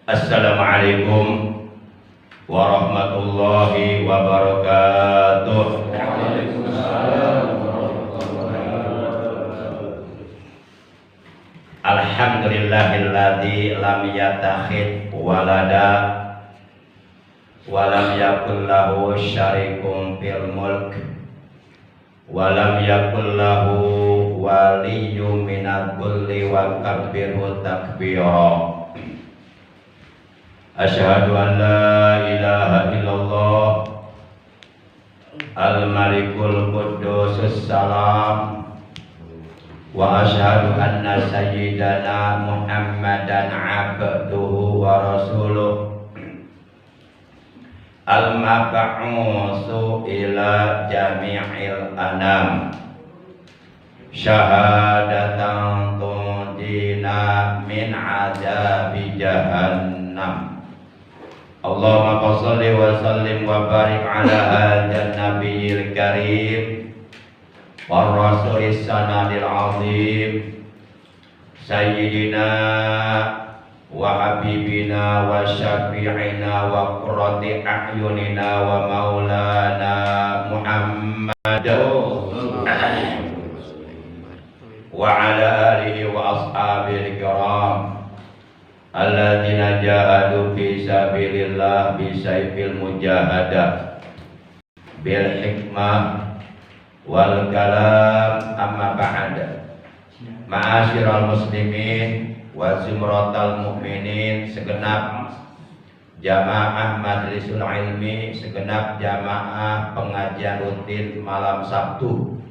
Assalamualaikum warahmatullahi wabarakatuh. Alhamdulillahilladzi lam yattakhidh walada wa lam yakul lahu syarikun fil mulk wa lam yakul lahu waliyyun minadh dhulli wa kabbirhu takbira. Asyhadu an la ilaha illallah al-malikul quddus salam wa asyhadu anna sayyidana Muhammadan abduhu wa rasuluh al-mab'utsu ila jami'il anam syahadatan tunjina min azabi jahannam. Allahumma shalli wa sallim wa barik ala hadzal nabiyil karim wa rasulis sanadil azim sayyidina wa habibina wa syafi'ina wa qurrati a'yunina wa maulana Muhammad wa ala alihi wa ashabil kiram alladzina jahadu fi sabilillah bi sayfil mujahadah bil hikmah wal kalam. Amma ba'da. Ma'asyiral muslimin wa zumratal mu'minin, segenap jamaah majlisul ilmi, segenap jamaah pengajian rutin malam Sabtu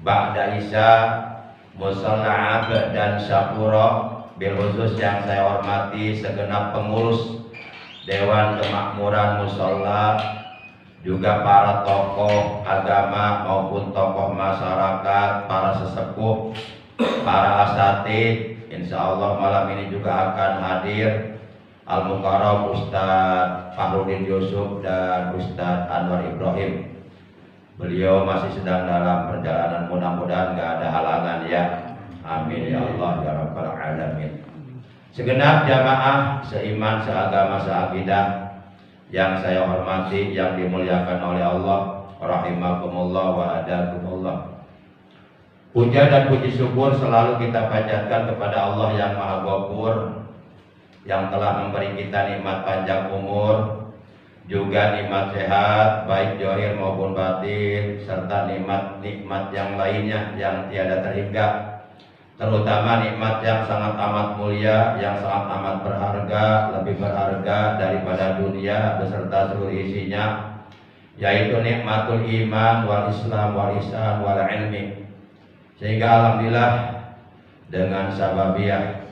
ba'da isya musalla abad dan syakura. Bil khusus yang saya hormati segenap pengurus Dewan Kemakmuran Mushola, juga para tokoh agama maupun tokoh masyarakat, para sesepuh, para asatidz. Insya Allah malam ini juga akan hadir Al-Mukarram Ustadz Fahrudin Yusuf dan Ustadz Anwar Ibrahim. Beliau masih sedang dalam perjalanan, mudah-mudahan gak ada halangan ya. Amin ya Allah ya Rabbal Alamin. Segenap jamaah seiman, seagama, seakidah yang saya hormati, yang dimuliakan oleh Allah, rahimakumullah wa adakumullah. Puja dan puji syukur selalu kita panjatkan kepada Allah yang Maha Ghafur, yang telah memberi kita nikmat panjang umur, juga nikmat sehat baik zahir maupun batin, serta nikmat yang lainnya yang tiada terhingga, terutama nikmat yang sangat amat mulia, yang sangat amat berharga, lebih berharga daripada dunia beserta seluruh isinya, yaitu nikmatul iman wal islam wal ihsan wal ilmi. Sehingga alhamdulillah dengan sababiah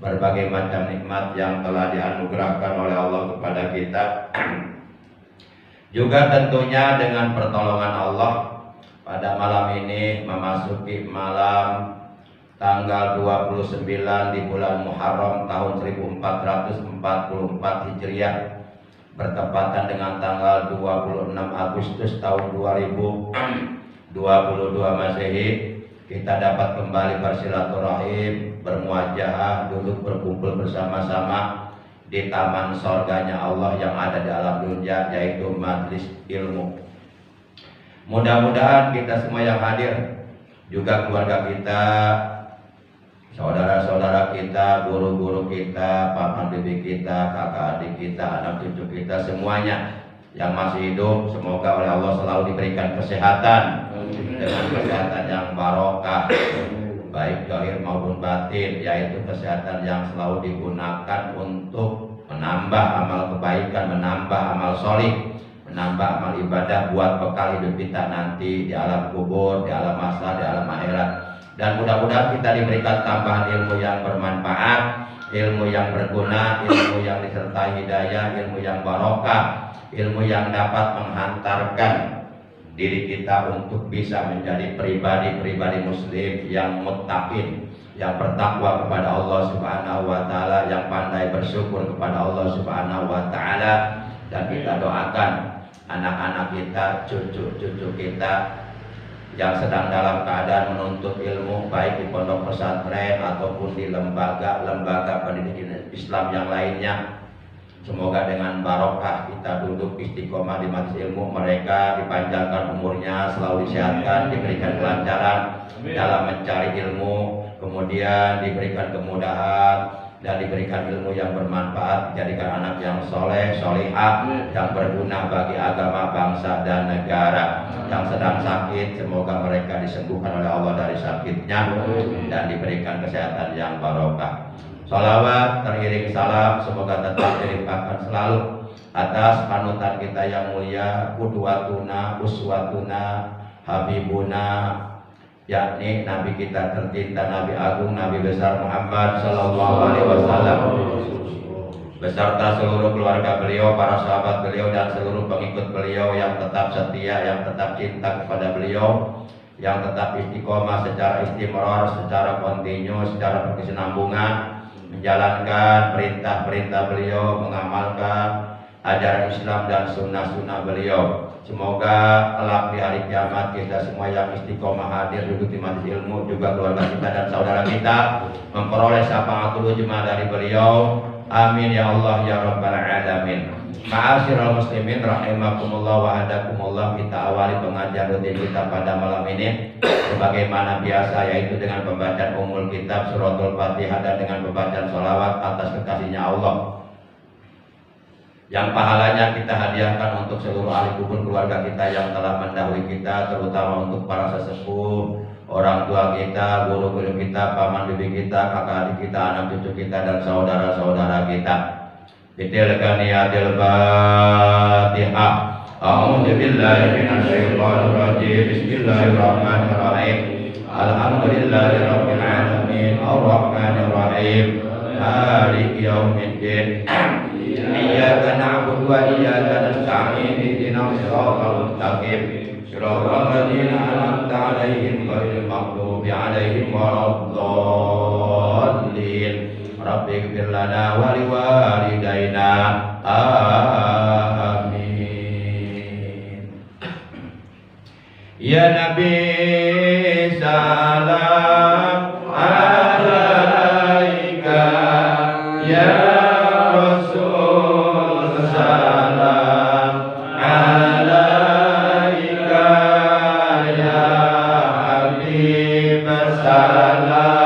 berbagai macam nikmat yang telah dianugerahkan oleh Allah kepada kita, juga tentunya dengan pertolongan Allah pada malam ini memasuki malam tanggal 29 di bulan Muharram tahun 1444 Hijriah, bertepatan dengan tanggal 26 Agustus tahun 2022 Masehi. Kita dapat kembali bersilaturahim, bermuajahah, duduk berkumpul bersama-sama di taman sorganya Allah yang ada di alam dunia, yaitu majlis ilmu. Mudah-mudahan kita semua yang hadir, juga keluarga kita, saudara-saudara kita, guru-guru kita, paman bibi kita, kakak adik kita, anak cucu kita, semuanya yang masih hidup, semoga oleh Allah selalu diberikan kesehatan, dengan kesehatan yang barokah, baik zahir maupun batin, yaitu kesehatan yang selalu digunakan untuk menambah amal kebaikan, menambah amal solih, menambah amal ibadah buat bekal hidup kita nanti di alam kubur, di alam mahsyar, di alam akhirat. Dan mudah-mudahan kita diberikan tambahan ilmu yang bermanfaat, ilmu yang berguna, ilmu yang disertai hidayah, ilmu yang barokah, ilmu yang dapat menghantarkan diri kita untuk bisa menjadi pribadi-pribadi muslim yang muttaqin, yang bertakwa kepada Allah Subhanahu wa taala, yang pandai bersyukur kepada Allah Subhanahu wa taala. Dan kita doakan anak-anak kita, cucu-cucu kita yang sedang dalam keadaan menuntut ilmu baik di pondok pesantren ataupun di lembaga pendidikan Islam yang lainnya. Semoga dengan barokah kita duduk istiqomah di majelis ilmu, mereka dipanjangkan umurnya, selalu disehatkan, diberikan kelancaran dalam mencari ilmu, kemudian diberikan kemudahan dan diberikan ilmu yang bermanfaat, dijadikan anak yang soleh, solihah, yang berguna bagi agama, bangsa, dan negara. Yang sedang sakit, semoga mereka disembuhkan oleh Allah dari sakitnya dan diberikan kesehatan yang barokah. Salawat teriring salam semoga tetap dilimpahkan selalu atas panutan kita yang mulia, qudwatuna, uswatuna, habibuna, yakni Nabi kita tercinta, Nabi Agung, Nabi besar Muhammad Sallallahu Alaihi Wasallam, beserta seluruh keluarga beliau, para sahabat beliau, dan seluruh pengikut beliau yang tetap setia, yang tetap cinta kepada beliau, yang tetap istiqomah secara istimrar, secara kontinu, secara berkesinambungan menjalankan perintah-perintah beliau, mengamalkan ajaran Islam dan sunnah-sunnah beliau. Semoga kelak di hari kiamat kita semua yang istiqomah hadir duduk di majelis ilmu, juga keluarga kita dan saudara kita memperoleh syafaatul ujma dari beliau. Amin ya Allah ya rabbal alamin. Ma'asyiral muslimin rahimakumullah wa hadakumullah, kita awali pengajian rutin kita pada malam ini sebagaimana biasa, yaitu dengan pembacaan umul kitab suratul Fatihah dan dengan pembacaan sholawat atas kekasihnya Allah, yang pahalanya kita hadiahkan untuk seluruh ahli kubur keluarga kita yang telah mendahului kita, terutama untuk para sesepuh, orang tua kita, guru-guru kita, paman bibi kita, kakak adik kita, anak cucu kita, dan saudara-saudara kita. Bitilkaniyadil Fatihah. A'udzu billahi minasyaitonir rajim. Bismillahirrahmanirrahim. Alhamdulillahirabbil alamin. Arrahmanir rahim. Maliki yaumiddin. Iyyaka na'budu wa iyyaka nasta'in. Ihdinas siratal mustaqim. Shiratal ladzina an'amta 'alaihim ghairil maghdubi 'alaihim waladdallin. Rabbighfir lana wa liwalidayna. Amin. Ya Nabi salam alaika, ya Rasul salam alaika, ya Habib salam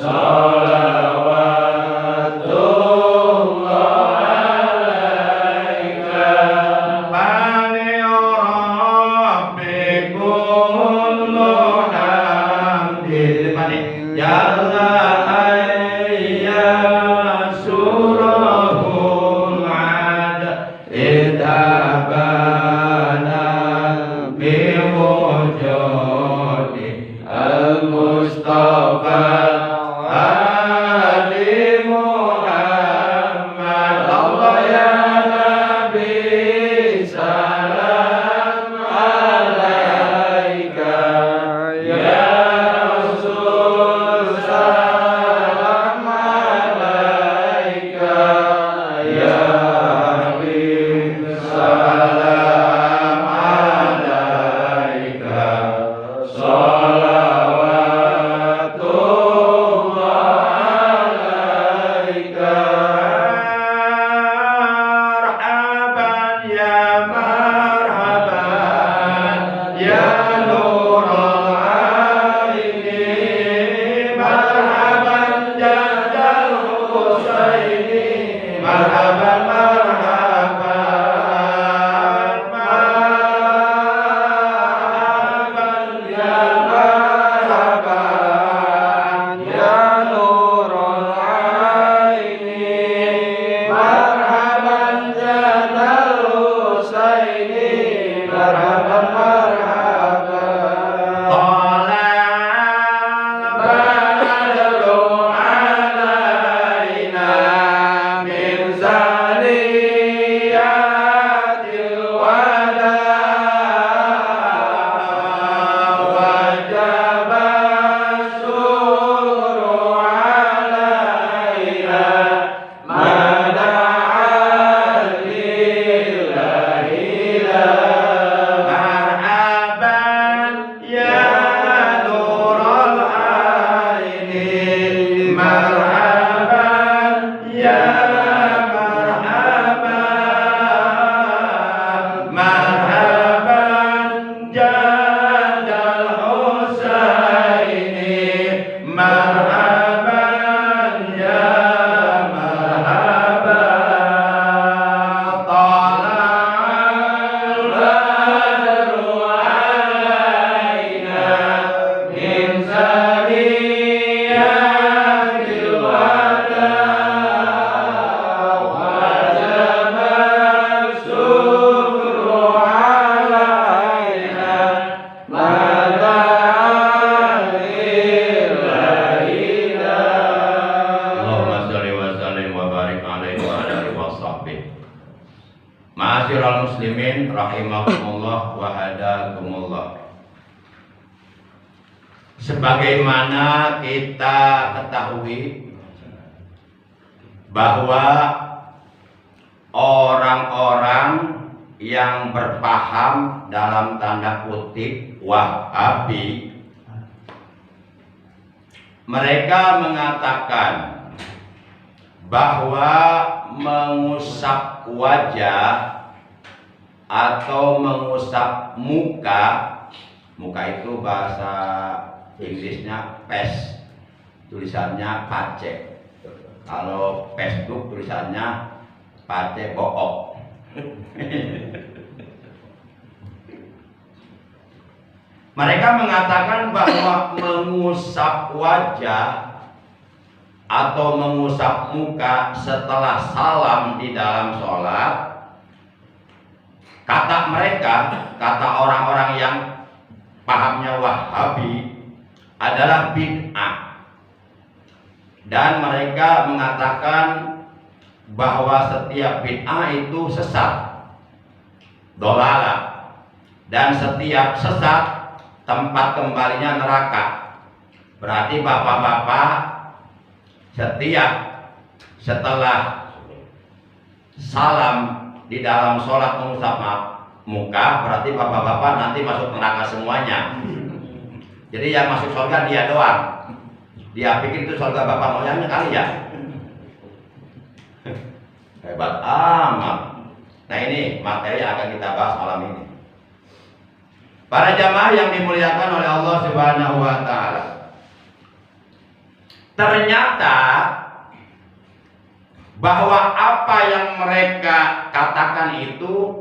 Salawat marhaban ya marhaban, marhaban jadal Husaini, marhaban ya marhaban, tala'al badru alaina min saniyatil wada, wajaba syukru alaina Allahumma sholli wa sallim wa barik alaihi wa ala alihi wa sahbihi. Ma'asyiral muslimin rahimakumullah wa hadakumullah. Sebagaimana kita ketahui bahwa orang-orang yang berpaham dalam tanda kutip Wahabi, mereka mengatakan bahwa mengusap wajah atau mengusap muka, muka itu bahasa Inggrisnya face, tulisannya pace. Kalau Facebook tulisannya pace book. Mereka mengatakan bahwa mengusap wajah atau mengusap muka setelah salam di dalam sholat, kata mereka, kata orang-orang yang pahamnya Wahabi, adalah bid'ah. Dan mereka mengatakan bahwa setiap bid'ah itu sesat, dolalah, dan setiap sesat tempat kembalinya neraka. Berarti bapak-bapak setiap setelah salam di dalam sholat mengusap muka, berarti bapak-bapak nanti masuk neraka semuanya. Jadi yang masuk surga dia doang. Dia pikir itu surga bapak moyangnya kali ya. Hebat amat. Nah, ini materi yang akan kita bahas malam ini. Para jamaah yang dimuliakan oleh Allah Subhanahu wa taala. Ternyata bahwa apa yang mereka katakan itu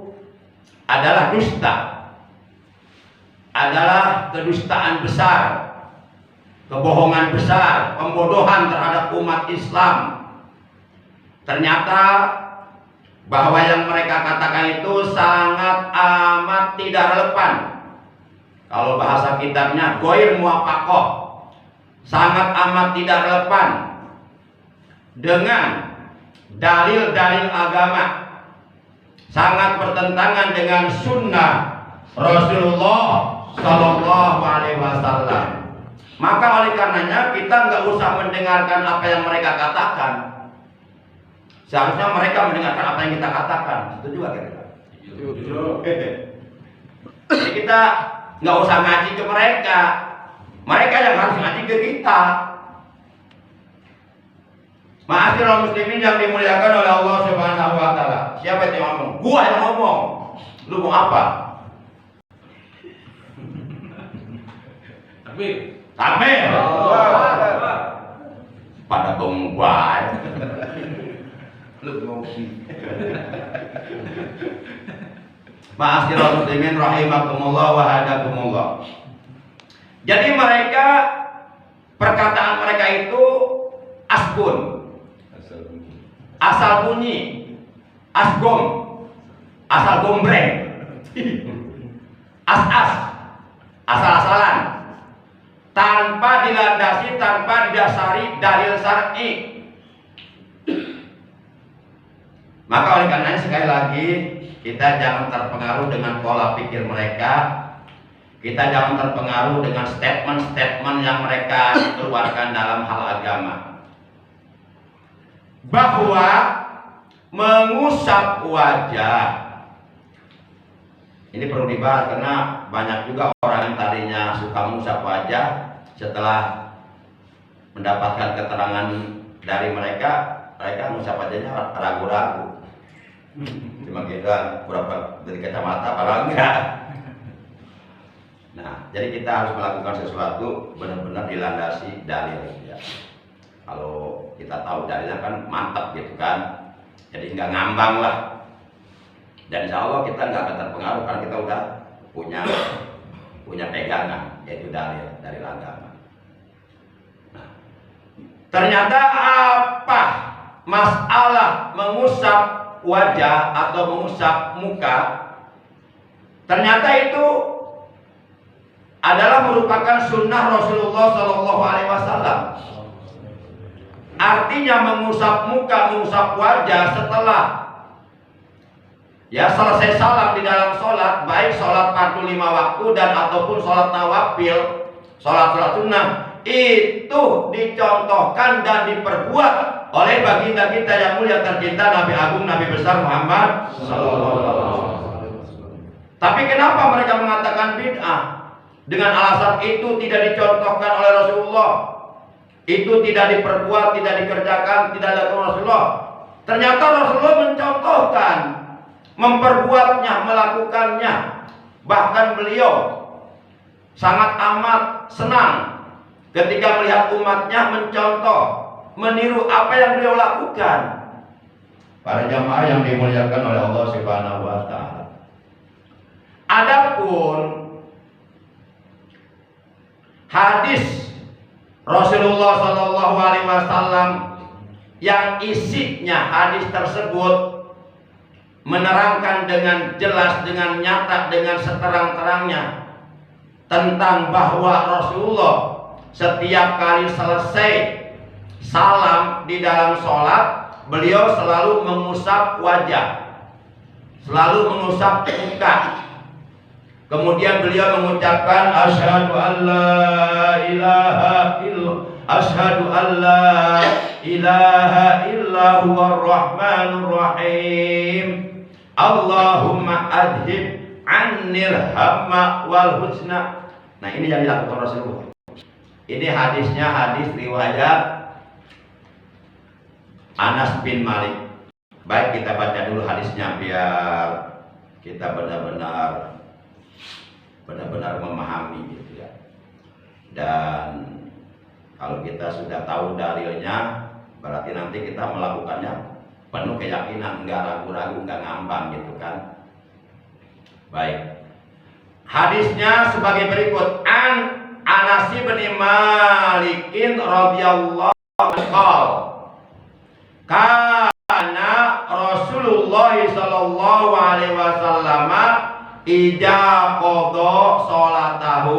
adalah dusta. Adalah kedustaan besar, kebohongan besar, pembodohan terhadap umat Islam. Ternyata bahwa yang mereka katakan itu sangat amat tidak relevan. Kalau bahasa kitabnya goir muapakoh, sangat amat tidak relevan dengan dalil-dalil agama, sangat bertentangan dengan sunnah Rasulullah Sallallahu Alaihi Wasallam. Maka oleh karenanya kita nggak usah mendengarkan apa yang mereka katakan. Seharusnya mereka mendengarkan apa yang kita katakan. Setuju gak kira-kira? Jadi kita nggak usah ngaji ke mereka. Mereka yang harus ngaji ke kita. Ma'asyiral muslimin yang dimuliakan oleh Allah Subhanahu wa taala. Siapa yang ngomong? Gua yang ngomong. Lu mau apa? Takbir. Pada bongguan. Lu ngopi. Ma'asyiral muslimin rahimakumullah wa hadakumullah. Jadi mereka, perkataan mereka itu asgun, asal bunyi, asgom, asal gombreng, as-as, asal-asalan, tanpa dilandasi, tanpa didasari dalil syar'i. Maka oleh karenanya sekali lagi kita jangan terpengaruh dengan pola pikir mereka. Kita jangan terpengaruh dengan statement-statement yang mereka keluarkan dalam hal agama. Bahwa mengusap wajah ini perlu dibahas karena banyak juga orang yang tadinya suka mengusap wajah setelah mendapatkan keterangan dari mereka ngusap wajahnya ragu-ragu. Cuma kita berapa dari kacamata kalau enggak. Nah, jadi kita harus melakukan sesuatu benar-benar dilandasi dalil ya. Kalau kita tahu dalilnya kan mantap gitu kan, jadi nggak ngambang lah. Dan insya Allah kita nggak akan terpengaruh karena kita udah punya pegangan, yaitu dalil dari agama. Nah, ternyata apa masalah mengusap wajah atau mengusap muka, ternyata itu adalah merupakan sunnah Rasulullah Shallallahu Alaihi Wasallam. Artinya mengusap muka, mengusap wajah setelah ya selesai salam di dalam sholat, baik sholat fardu 5 waktu dan ataupun sholat nawafil, sholat sunnah, itu dicontohkan dan diperbuat oleh baginda kita yang mulia tercinta, Nabi Agung, Nabi besar Muhammad Sallallahu Alaihi Wasallam. Tapi kenapa mereka mengatakan bid'ah? Dengan alasan itu tidak dicontohkan oleh Rasulullah, itu tidak diperbuat, tidak dikerjakan, tidak dilakukan Rasulullah. Ternyata Rasulullah mencontohkan, memperbuatnya, melakukannya. Bahkan beliau sangat amat senang ketika melihat umatnya mencontoh, meniru apa yang beliau lakukan. Para jamaah yang dimuliakan oleh Allah Subhanahu wa taala. Adapun hadis Rasulullah Shallallahu Alaihi Wasallam yang isinya hadis tersebut menerangkan dengan jelas, dengan nyata, dengan seterang-terangnya tentang bahwa Rasulullah setiap kali selesai salam di dalam sholat, beliau selalu mengusap wajah, selalu mengusap muka. Kemudian beliau mengucapkan asyhadu an la ilaha illallah, asyhadu an la ilaha illa huwar rahmanur rahim. Allahumma adhib annil hamma wal husna. Nah, ini yang dilakukan Rasulullah. Ini hadisnya hadis riwayat Anas bin Malik. Baik, kita baca dulu hadisnya biar kita benar-benar memahami gitu ya. Dan kalau kita sudah tahu dalilnya, berarti nanti kita melakukannya penuh keyakinan, enggak ragu-ragu, enggak ngambang gitu kan. Baik. Hadisnya sebagai berikut. An Anas bin Malik radhiyallahu anhu. Kana Rasulullah sallallahu alaihi wasallam ija qada salatahu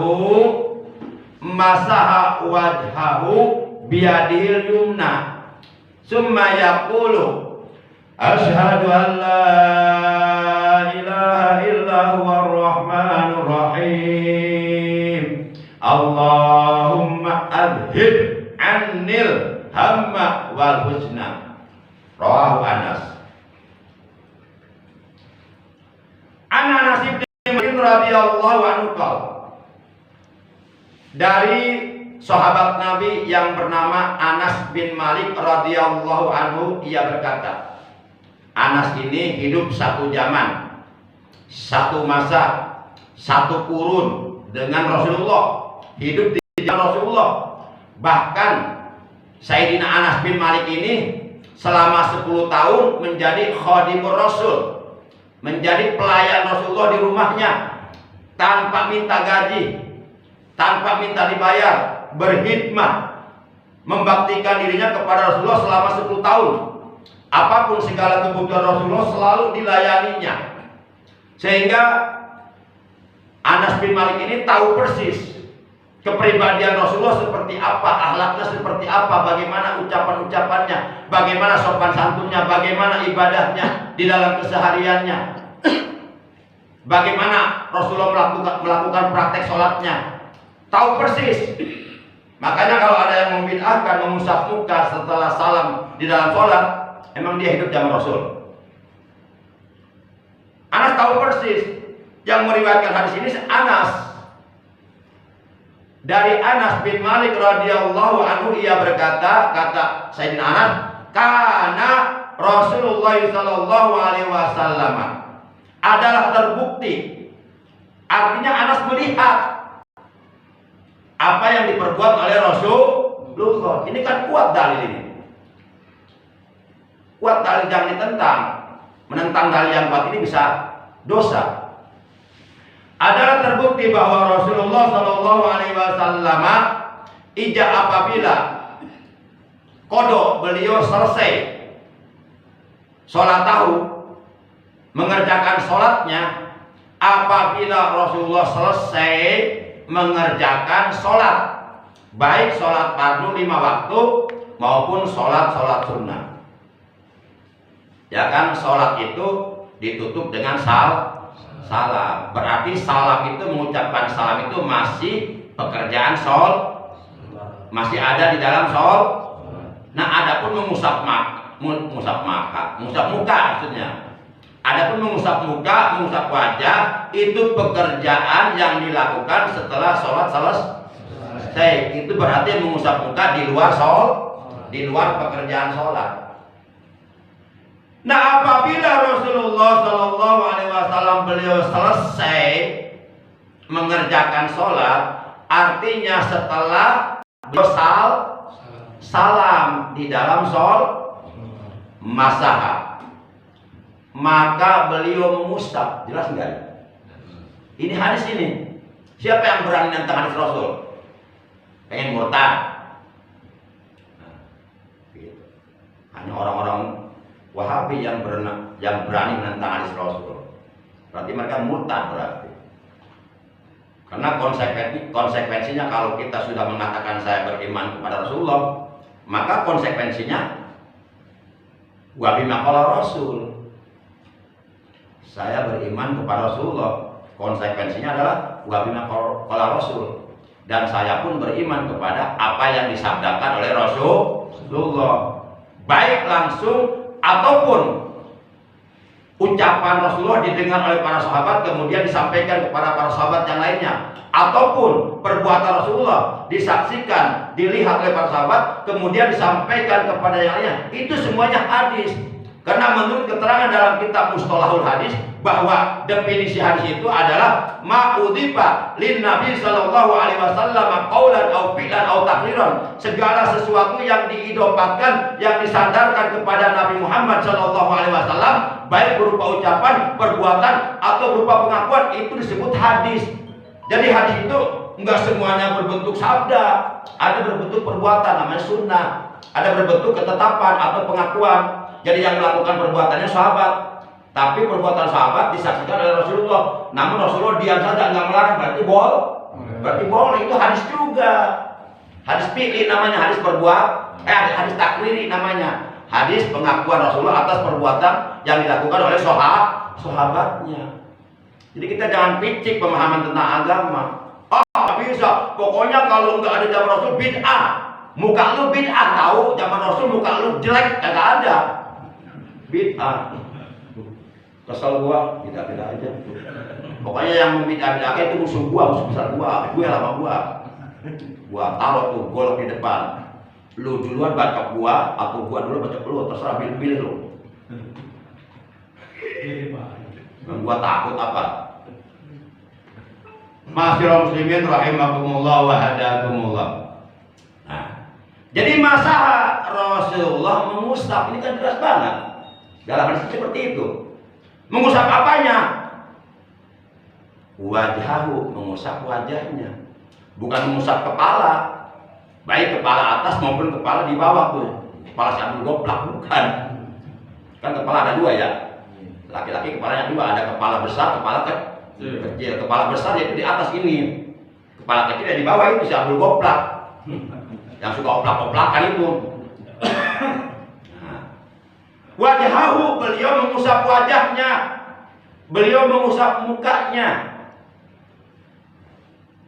masaha wajhahu biyadil yumna summa yaqulu asyhadu an la ilaha illa huwar rahmanur rahim Allahumma adhib annil hamma wal husna. Rawahu Anas. Anas bin Malik radhiyallahu anhu, dari sahabat Nabi yang bernama Anas bin Malik radhiyallahu anhu, ia berkata, Anas ini hidup satu zaman, satu masa, satu kurun dengan Rasulullah, hidup di zaman Rasulullah. Bahkan Sayyidina Anas bin Malik ini selama 10 tahun menjadi khadimur Rasul, menjadi pelayan Rasulullah di rumahnya, tanpa minta gaji, tanpa minta dibayar, berkhidmat, membaktikan dirinya kepada Rasulullah selama 10 tahun. Apapun segala kebutuhan Rasulullah selalu dilayaninya. Sehingga Anas bin Malik ini tahu persis kepribadian Rasulullah seperti apa, akhlaknya seperti apa, bagaimana ucapan-ucapannya, bagaimana sopan santunnya, bagaimana ibadahnya di dalam kesehariannya, bagaimana Rasulullah melakukan praktek sholatnya, tahu persis. Makanya kalau ada yang membid'ahkan mengusap muka setelah salam di dalam sholat, emang dia hidup zaman Rasul. Anas tahu persis. Yang meriwayatkan hadis ini Anas. Dari Anas bin Malik radhiyallahu anhu, ia berkata, kata Sayyidina Anas, karena Rasulullah sallallahu alaihi wasallam adalah terbukti. Artinya Anas melihat apa yang diperbuat oleh Rasulullah. Ini kan kuat dalil ini. Kuat dalil, jangan ditentang. Menentang dalil yang kuat ini bisa dosa. Adalah terbukti bahwa Rasulullah sallallahu alaihi wasallam apabila kodok beliau selesai sholat tahu, mengerjakan sholatnya, apabila Rasulullah selesai mengerjakan sholat, baik sholat fardu 5 waktu maupun sholat sunnah. Ya kan, sholat itu ditutup dengan salam. Berarti salam itu, mengucapkan salam itu masih pekerjaan masih ada di dalam sholat. Nah, adapun mengusap muka maksudnya. Adapun mengusap muka, mengusap wajah, itu pekerjaan yang dilakukan setelah sholat selesai. Itu berarti mengusap muka di luar di luar pekerjaan sholat. Nah, apabila Rasulullah Shallallahu Alaihi Wasallam beliau selesai mengerjakan sholat, artinya setelah beliau salam di dalam sholat, masaha, maka beliau mengusap. Jelas enggak? Ini hadis ini. Siapa yang berani nentang hadis Rasul? Pengen murtad? Hanya orang-orang Wahabi yang berani menentang hadis Rasul. Berarti mereka murtad berarti. Karena konsekuensinya kalau kita sudah mengatakan saya beriman kepada Rasulullah, maka konsekuensinya wa bima qala Rasul. Saya beriman kepada Rasulullah, konsekuensinya adalah wa bima qala Rasul. Dan saya pun beriman kepada apa yang disabdakan oleh Rasulullah, baik langsung ataupun ucapan Rasulullah didengar oleh para sahabat kemudian disampaikan kepada para sahabat yang lainnya, ataupun perbuatan Rasulullah disaksikan, dilihat oleh para sahabat kemudian disampaikan kepada yang lainnya. Itu semuanya hadis. Karena menurut keterangan dalam kitab Mustalahul Hadis bahwa definisi hadis itu adalah ma'udhifa lin Nabi sallallahu alaihi wasallam qaulan au fi'lan au taqriran, segala sesuatu yang diidopatkan, yang disandarkan kepada Nabi Muhammad sallallahu alaihi wasallam, baik berupa ucapan, perbuatan atau berupa pengakuan, itu disebut hadis. Jadi hadis itu enggak semuanya berbentuk sabda, ada berbentuk perbuatan namanya sunnah, ada berbentuk ketetapan atau pengakuan. Jadi yang melakukan perbuatannya sahabat, tapi perbuatan sahabat disaksikan oleh Rasulullah. Namun Rasulullah diam saja, nggak melarang, berarti boleh. Itu hadis juga. Hadis fi'li namanya, hadis hadis takriri namanya. Hadis pengakuan Rasulullah atas perbuatan yang dilakukan oleh sahabatnya. Jadi kita jangan picik pemahaman tentang agama. Nggak bisa. Pokoknya kalau nggak ada zaman Rasul bid'ah. Muka lu bid'ah, tahu? Zaman Rasul muka lu jelek, kagak ada. Bid'ah. Kesel gua, bid'ah aja. Pokoknya yang membid'ah-bid'ahkan itu musuh besar gua. Gue lama gua taruh tuh golok di depan. Lu duluan baca gua atau gua dulu baca lu, terserah, pilih lu. Dan gua takut apa? Ma'asyiral muslimin rahimakumullah wa hadakumullah. Nah, jadi masalah Rasulullah mengusap ini kan jelas banget. Dalam hadis seperti itu. Mengusap apanya? Wajhahu, mengusap wajahnya. Bukan mengusap kepala. Baik kepala atas maupun kepala di bawah tuh. Kepala si Abdul Goplak, bukan. Kan kepala ada dua ya. Laki-laki kepalanya dua, ada kepala besar, kepala kecil. Kepala besar yaitu di atas ini. Kepala kecil yang di bawah itu si Abdul Goplak. Yang suka oplak-oplakan itu. Wajhahu, beliau mengusap wajahnya, beliau mengusap mukanya.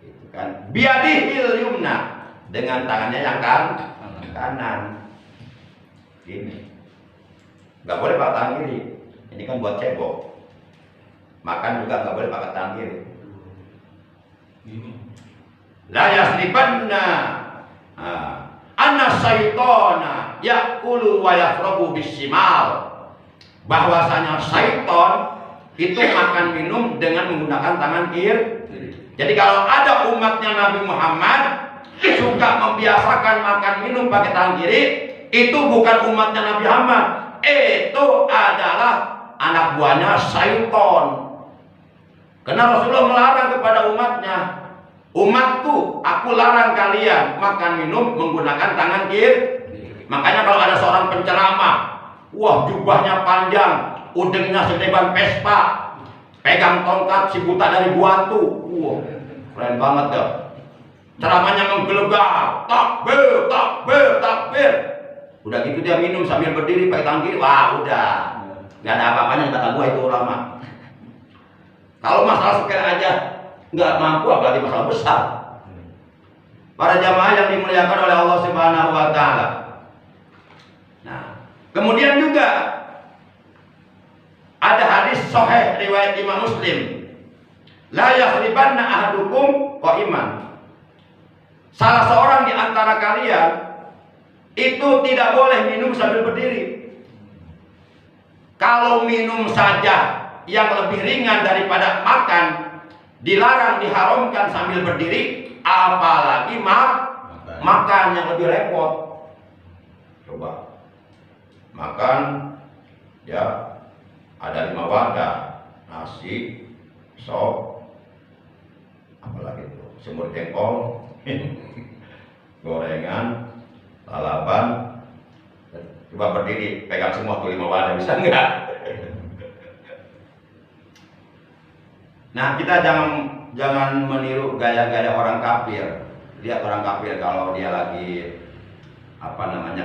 Itu kan. Biadihil yumna, dengan tangannya yang kanan. Ini. Gak boleh pakai tangan kiri. Ini kan buat cebok. Makan juga gak boleh pakai tangan kiri. Ini. la yasribanna anna syaitana yakulu wa yashrabu bisimal, bahwasanya syaitan itu makan minum dengan menggunakan tangan kiri. Jadi kalau ada umatnya Nabi Muhammad suka membiasakan makan minum pakai tangan kiri, itu bukan umatnya Nabi Muhammad, itu adalah anak buahnya syaitan. Karena Rasulullah melarang kepada umatnya, umatku, aku larang kalian makan minum menggunakan tangan kiri. Makanya kalau ada seorang penceramah, wah jubahnya panjang, udengnya sedeban Vespa, pegang tongkat si buta dari Buatu, wah keren banget dah. Ceramahnya menggelegar, takbir, takbir, takbir. Udah gitu dia minum sambil berdiri pakai tangan kiri, wah udah, nggak ada apa-apanya kata gua itu ulama. Kalau masalah sepele aja nggak mampu, apalagi masalah besar. Para jamaah yang dimuliakan oleh Allah Subhanahu wa taala. Nah, kemudian juga ada hadis sahih riwayat Imam Muslim. La yahribanna ahadukum qa'iman. Salah seorang di antara kalian itu tidak boleh minum sambil berdiri. Kalau minum saja yang lebih ringan daripada makan, dilarang, diharamkan sambil berdiri, apalagi makan yang lebih repot. Coba makan ya, ada 5 wadah, nasi, sop, apalagi itu, semur jengkol, gorengan, lalapan. Coba berdiri, pegang semua tuh 5 wadah, bisa enggak? Nah, kita jangan meniru gaya-gaya orang kafir. Lihat orang kafir kalau dia lagi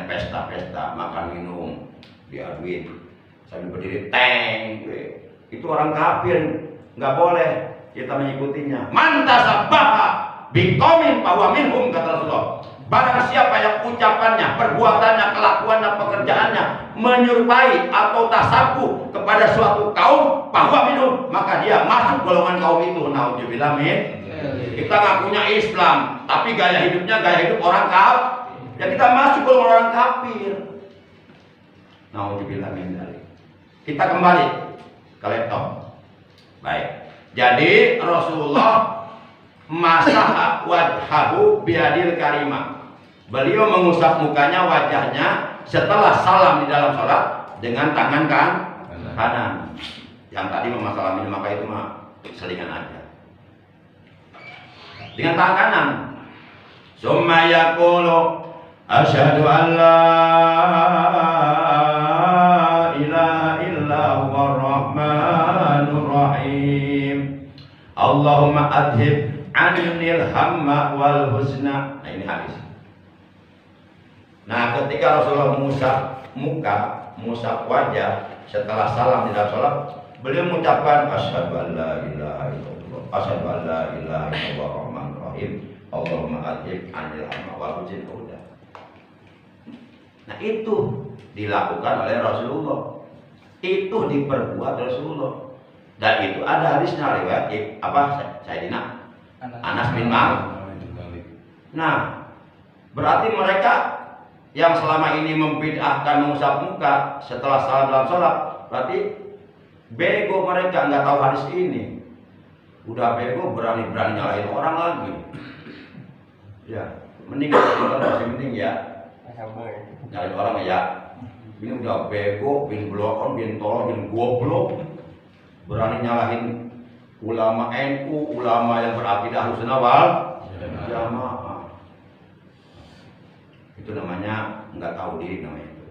pesta-pesta, makan minum, diaduin sambil berdiri, teng, itu orang kafir, nggak boleh kita mengikutinya. Man tasabbaha biqaumin fahuwa minhum, kata Rasulullah. Barang siapa yang ucapannya, perbuatannya, kelakuannya, pekerjaannya menyerupai atau tasabuh kepada suatu kaum, fahuwa minhum, maka dia masuk golongan kaum itu. Nauzubillah min. Kita ngakunya Islam, tapi gaya hidupnya gaya hidup orang kafir. Ya kita masuk golongan orang kafir. Nauzubillah min dzalik. Kita kembali ke laptop. Baik. Jadi Rasulullah masaha wajhahu biadil karimah. Beliau mengusap mukanya, wajahnya setelah salam di dalam sholat dengan tangan kanan. Yang tadi masalah minum maka itu mah selingan aja. Dengan tangan kanan. Summa yaqulu asyhadu an la ilaha illa huwar rahmanur rahim. Allahumma adhib anil hamma wal huzna. Nah, ini hadis. Nah, ketika Rasulullah mengusap muka, mengusap wajah setelah salam di dalam salat, beliau mengucapkan asyhadu an la ilaha illallah, asyhadu an la ilaha illallah rahmanur rahim. Allahumma adhib anil hamma wal huzna. Nah, itu dilakukan oleh Rasulullah. Itu diperbuat Rasulullah. Dan itu ada hadisnya riwayat Sayyidina Anas bin Malik. Nah, berarti mereka yang selama ini membid'ahkan mengusap muka setelah salam dalam sholat, berarti bego mereka, nggak tahu hadis ini. Udah bego berani-berani nyalahin orang lagi. Ya, mending kita masih mending ya. Nyalahin orang ya. Ini udah bego, bin blokon, bin tolong, bin goblok. Berani nyalahin ulama NU, ulama yang berakidah Ahlussunnah wal Jamaah. Itu namanya nggak tahu diri namanya itu.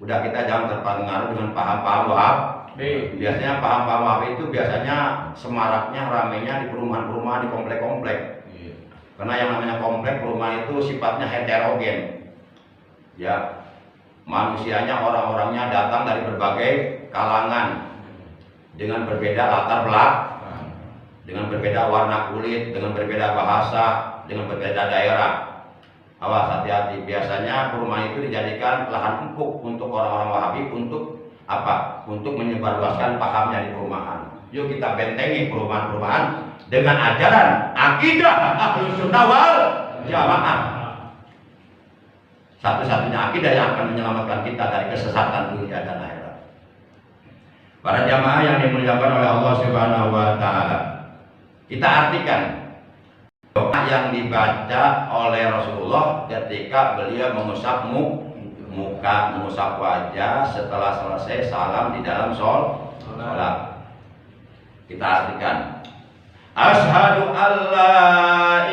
Udah, kita jangan terpengaruh dengan paham-paham Wahab. Biasanya paham-paham Wahab itu biasanya semaraknya, ramenya di perumahan-perumahan, di komplek-komplek. Karena yang namanya komplek perumahan itu sifatnya heterogen. Ya, manusianya, orang-orangnya datang dari berbagai kalangan dengan berbeda latar belakang, dengan berbeda warna kulit, dengan berbeda bahasa, dengan berbeda daerah. Awas, hati-hati. Biasanya perumahan itu dijadikan lahan empuk untuk orang-orang Wahabi untuk apa? Untuk menyebarluaskan pahamnya di perumahan. Yuk kita bentengi perubahan-perubahan dengan ajaran akidah Ahlus Sunnah wal Jamaah. Satu-satunya akidah yang akan menyelamatkan kita dari kesesatan dunia dan akhirat. Para jamaah yang dimuliakan oleh Allah Subhanahu wa taala. Kita artikan doa yang dibaca oleh Rasulullah ketika beliau mengusap muka, mengusap wajah setelah selesai salam di dalam sholat. Kita artikan, Ashhadu an la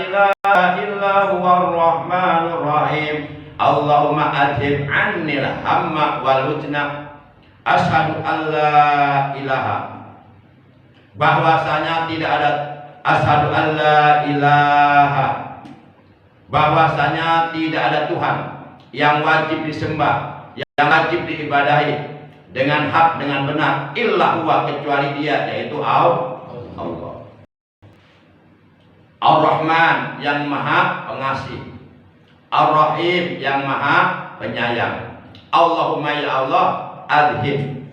ilaha illa huwar rahmanur rahim. Allahumma adhib annil hamma wal huzna. Ashhadu an la ilaha, bahwasanya tidak ada, ashhadu an la ilaha, bahwasanya tidak ada Tuhan yang wajib disembah, yang wajib diibadahi dengan hak, dengan benar, illa huwa, kecuali Dia, yaitu Allah. Ar-Rahman, yang maha pengasih, Ar-Rahim, yang maha penyayang. Allahumma, ya Allah, adhib.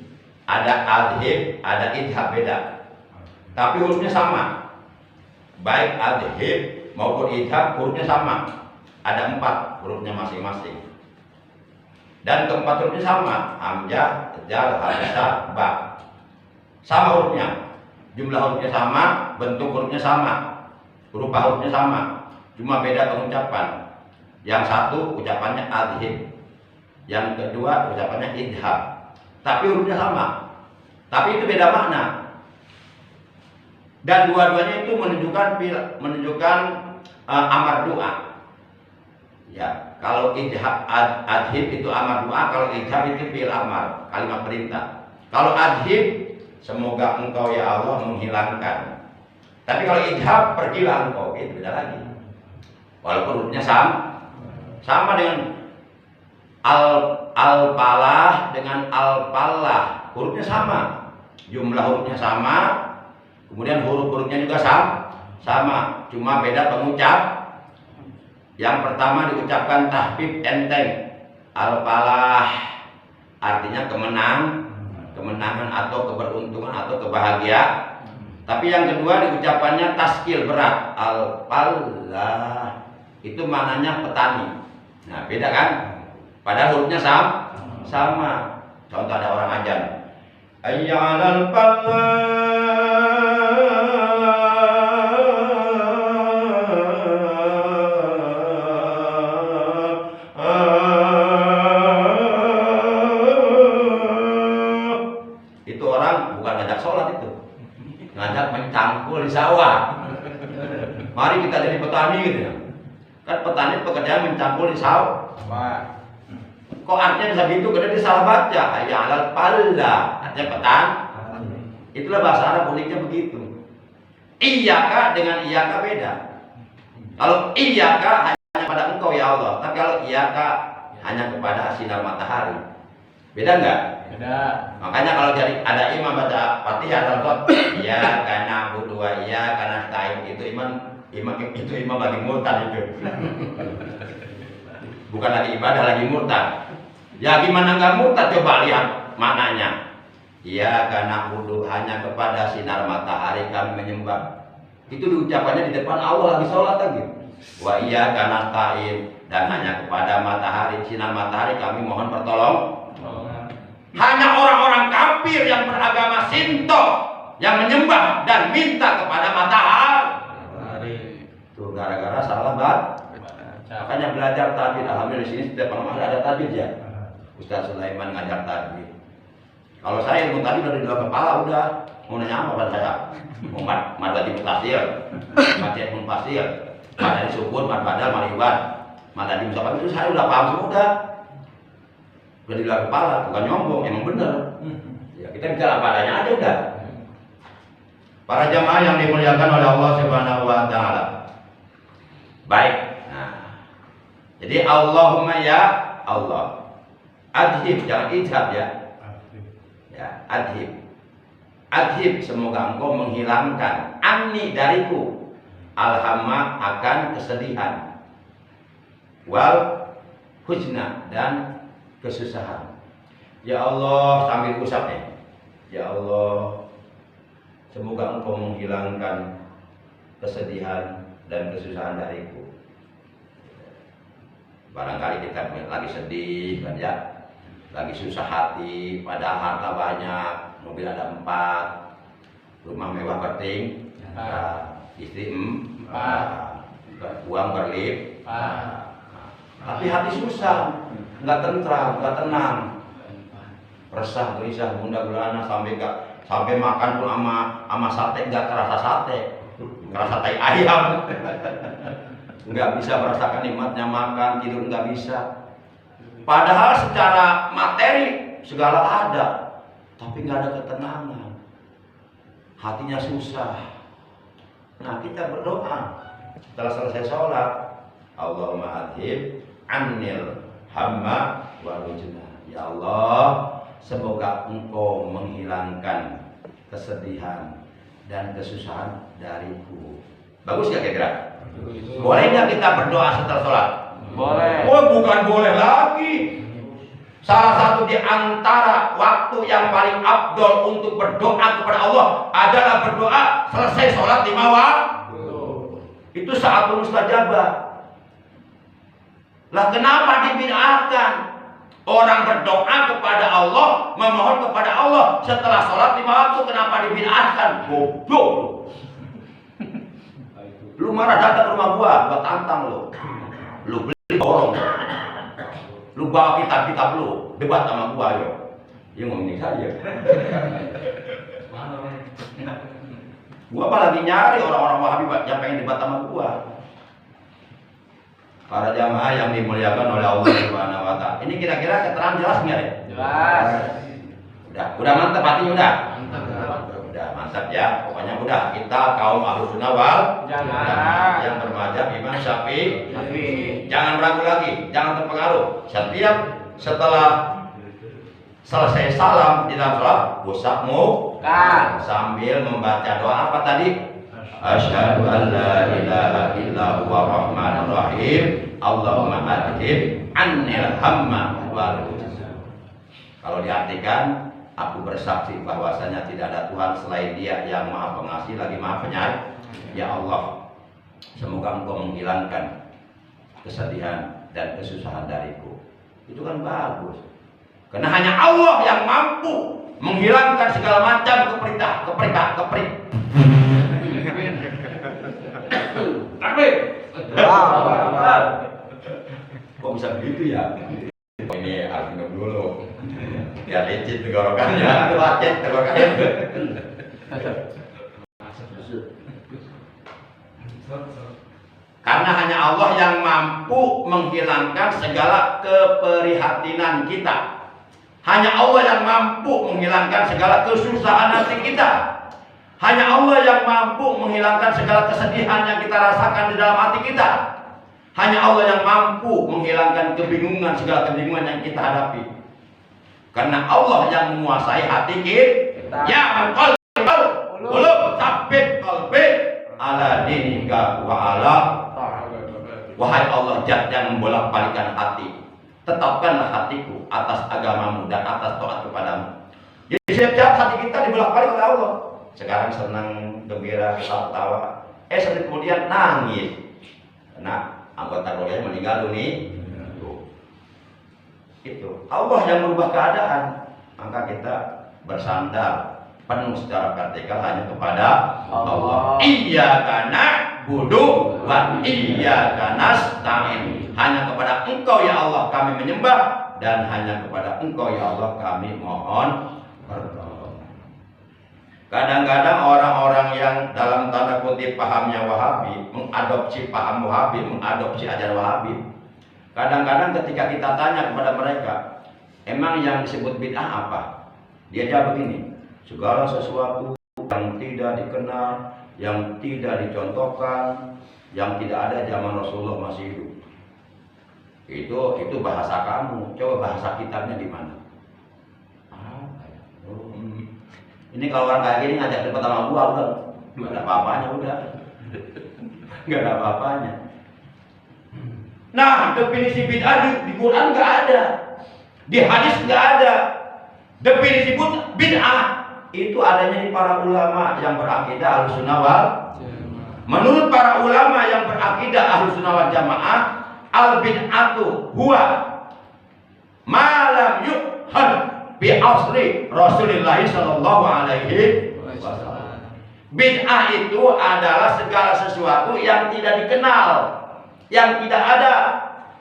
Ada adhib, ada idhab, beda, tapi hurufnya sama. Baik adhib maupun idhab hurufnya sama. Ada 4 hurufnya masing-masing. Dan keempat hurufnya sama, hamzah, jal, hamzah, ba. Sama hurufnya, jumlah hurufnya sama, bentuk hurufnya sama, rupa hurufnya sama, cuma beda pengucapan. Yang satu ucapannya adhib, yang kedua ucapannya idhab, tapi hurufnya sama, tapi itu beda makna. Dan dua-duanya itu menunjukkan amar doa. Ya, kalau adhib itu amar doa, kalau idhab itu fi'il amar, kalimat perintah. Kalau adhib, semoga engkau ya Allah menghilangkan. Tapi kalau idhab, pergilah engkau, itu beda lagi. Walaupun hurufnya sama dengan al-falah dengan al-falah, hurufnya sama, jumlah hurufnya sama, kemudian huruf-hurufnya juga sama, cuma beda pengucap. Yang pertama diucapkan tahfif enteng, al-falah artinya kemenangan atau keberuntungan atau kebahagiaan. Tapi yang kedua diucapannya taskil, berat, al-falah itu maknanya petani. Nah beda kan? Padahal hurufnya sama. Contoh ada orang ajan, hayya 'alal falah, itu orang bukan ngajak sholat, itu ngajak mencangkul di sawah. Mari kita jadi petani gitu ya. Kan petani pekerjaan mencangkul di sawah. Kok artinya bisa gitu? Karena dia salah baca. Hayya 'alal falah, artinya petani. Itulah bahasa Arab, uniknya begitu. Iyaka dengan iyaka beda. Kalau iyaka hanya pada engkau ya Allah, tapi kalau iyaka hanya kepada sinar matahari. Beda enggak? Beda. Makanya kalau jadi ada imam baca Fatihah dalam sholat, iyaka na'budu wa iyaka nasta'in, itu imam lagi murtad itu. Bukan lagi ibadah, lagi murtad. Ya gimana enggak murtad, coba lihat maknanya. Iyaka na'budu, hanya kepada sinar matahari kami menyembah. Itu diucapannya di depan Allah lagi sholat lagi. Wa iyaka nasta'in, dan hanya kepada matahari, sinar matahari kami mohon pertolongan. Hanya orang-orang kafir yang beragama Sinto yang menyembah dan minta kepada matahari. Tuh gara-gara salah banget. Makanya belajar tajwid. Alhamdulillah di sini setiap malam ada tajwid ya. Ustaz Sulaiman ngajar tajwid. Kalau saya ilmu tadi udah di dalam kepala, udah mau nanya apa pada saya? Mau mad mutasir, mad munfasil, mad sukun, mad badal, mad iwan, mad musafir, itu saya udah paham semua, udah di dalam kepala, bukan nyombong, emang bener. Ya kita bicara apa adanya aja udah. Para jamaah yang dimuliakan oleh Allah Subhanahu wa taala. Baik. Nah, jadi Allahumma ya Allah. Adhib, jangan idhab ya. Ya, adhib. Adhib, semoga engkau menghilangkan anni dariku alhamma, akan kesedihan, wal huzna, dan kesusahan. Ya Allah, sambil usap ya. Ya Allah, semoga engkau menghilangkan kesedihan dan kesusahan dariku. Barangkali kita lagi sedih kan ya, lagi susah hati, padahal harta banyak, mobil ada 4, rumah mewah berting, istri 4, uang berlimpah. Tapi hati susah, nggak tentram, nggak tenang, resah, gelisah, gundah gulana, sampai makan pun ama sate nggak kerasa sate, kerasa tai ayam. Nggak bisa merasakan nikmatnya makan, tidur nggak bisa. Padahal secara materi segala ada, tapi nggak ada ketenangan, hatinya susah. Nah, kita berdoa setelah selesai sholat, Allahumma adhib annil hamma wal huzna. Ya Allah, semoga engkau menghilangkan kesedihan dan kesusahan dariku. Bagus gak kira-kira? Boleh nggak kita berdoa setelah sholat? Boleh. Oh, bukan boleh lagi. Salah satu di antara waktu yang paling afdol untuk berdoa kepada Allah adalah berdoa selesai sholat 5 waktu. Itu saatul mustajabah. Lah kenapa dibid'ahkan? Orang berdoa kepada Allah, memohon kepada Allah setelah sholat 5 waktu, kenapa dibid'ahkan? Goblok lu. Lu marah datang ke rumah gua tantang lu. Lu beli borong. Lu bawa kitab-kitab lu, debat sama gua ayo. Ya ngomongin saja. Gua apa lagi nyari orang-orang Wahabi yang pengen debat sama gua. Para jamaah yang dimuliakan oleh Allah Subhanahu wa taala. Ini kira-kira keterangan jelas enggak ya? Jelas. Udah mantap hatinya udah. Mantap. Udah mantap ya. Pokoknya udah kita kaum Ahlussunnah wal Jamaah yang bermadzhab Imam Syafi'i. Jangan ragu lagi, jangan terpengaruh. Setiap setelah selesai salam di dalam salat, usahmu sambil membaca doa apa tadi? Asyhadu an la ilaha illa huwa rahmanur rahim. Allahumma adhib annil hamma wal huzna. Kalau diartikan, aku bersaksi bahwasanya tidak ada Tuhan selain Dia yang Maha Pengasih lagi Maha Penyayang. Ya Allah, semoga Engkau menghilangkan kesedihan dan kesusahan dariku. Itu kan bagus. Karena hanya Allah yang mampu menghilangkan segala macam Takbir. Kok bisa begitu ya? Ini harus minum dulu. Ya licin tenggorokannya, itu lecet tenggorokannya. Karena hanya Allah yang mampu menghilangkan segala keprihatinan kita. Hanya Allah yang mampu menghilangkan segala kesusahan hati kita. Hanya Allah yang mampu menghilangkan segala kesedihan yang kita rasakan di dalam hati kita. Hanya Allah yang mampu menghilangkan kebingungan, segala kebingungan yang kita hadapi. Karena Allah yang menguasai hati kita. Ya qalbal qulub tsabbit qalbi ala dinika wa ala. Wahai Allah, Zat yang membolak-balikan hati, tetapkanlah hatiku atas agamamu dan atas taat kepadamu. Jadi setiap hati kita dibolak-balik oleh Allah. Sekarang senang, gembira, ketawa, sebentar kemudian nangis karena anggota keluarganya meninggal dunia. Itu Allah yang merubah keadaan. Maka kita bersandar penuh secara vertikal hanya kepada Allah. Iyyaka na'budu wa iyyaka nasta'in. Hanya kepada Engkau ya Allah kami menyembah, dan hanya kepada Engkau ya Allah kami mohon pertolongan. Kadang-kadang orang-orang yang dalam tanda kutip pahamnya Wahabi, mengadopsi paham Wahabi, mengadopsi ajaran Wahabi, kadang-kadang ketika kita tanya kepada mereka, emang yang disebut bid'ah apa? Dia jawab begini, segala sesuatu yang tidak dikenal, yang tidak dicontohkan, yang tidak ada zaman Rasulullah masih hidup. Itu bahasa kamu. Coba bahasa kitabnya di mana? Ini kalau orang kayak gini ngajak debat sama gua, udah nggak ada apa-apanya, udah nggak ada apa-apanya. Nah, definisi bid'ah di Quran nggak ada, di hadis nggak ada. Definisi bid'ah itu adanya di para ulama yang berakidah Ahlussunnah wal Jamaah. Menurut para ulama yang berakidah Ahlussunnah wal Jamaah, al bid'atu huwa ma lam yuhad bi asri Rasulullah sallallahu alaihi wasallam. Bid'ah itu adalah segala sesuatu yang tidak dikenal, yang tidak ada,